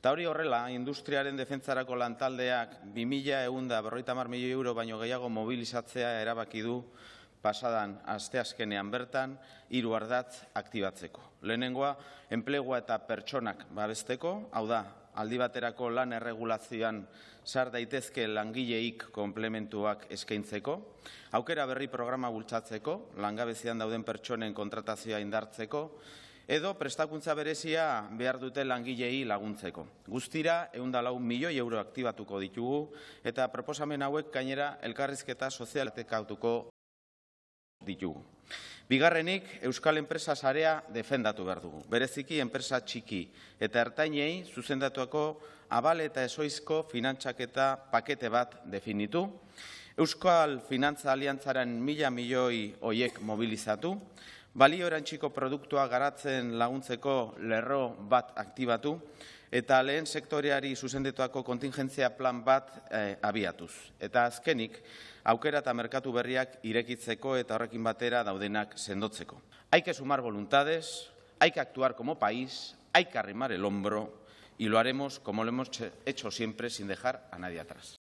Ta hori horrela, industriaren defentsarako lantaldeak 2.150 milioi euro baino gehiago mobilizatzea erabaki du pasadan asteazkenean bertan 3 ardatz aktibatzeko. Lehenengoa, enplegua eta pertsonak babesteko, hau da, aldi baterako lan erregulazioan sar daitezke langileik konplementuak eskaintzeko, aukera berri programa bultzatzeko, langabezian dauden pertsonen kontratazioa indartzeko, edo prestakuntza berezia behar dute langilei laguntzeko. Guztira, 104 milioi euro aktibatuko ditugu, eta proposamen hauek gainera elkarrizketa sozialetekatuko ditugu. Bigarrenik, Euskal Enpresa Sarea defendatu behar dugu. Bereziki, enpresa txiki eta ertainei zuzendatuako abal eta ezoizko finantzaketa pakete bat definitu. Euskal Finantza Aliantzaren 1.000 milioi hoiek mobilizatu. Balio erantsiko produktua garatzen laguntzeko lerro bat aktibatu eta lehen sektoreari zuzendetuako kontingentzia plan bat abiatuz. Eta azkenik, aukera eta merkatu berriak irekitzeko eta horrekin batera daudenak sendotzeko. Hay que sumar voluntades, hay que actuar como país, hay que arrimar el hombro y lo haremos como lo hemos hecho siempre sin dejar a nadie atrás.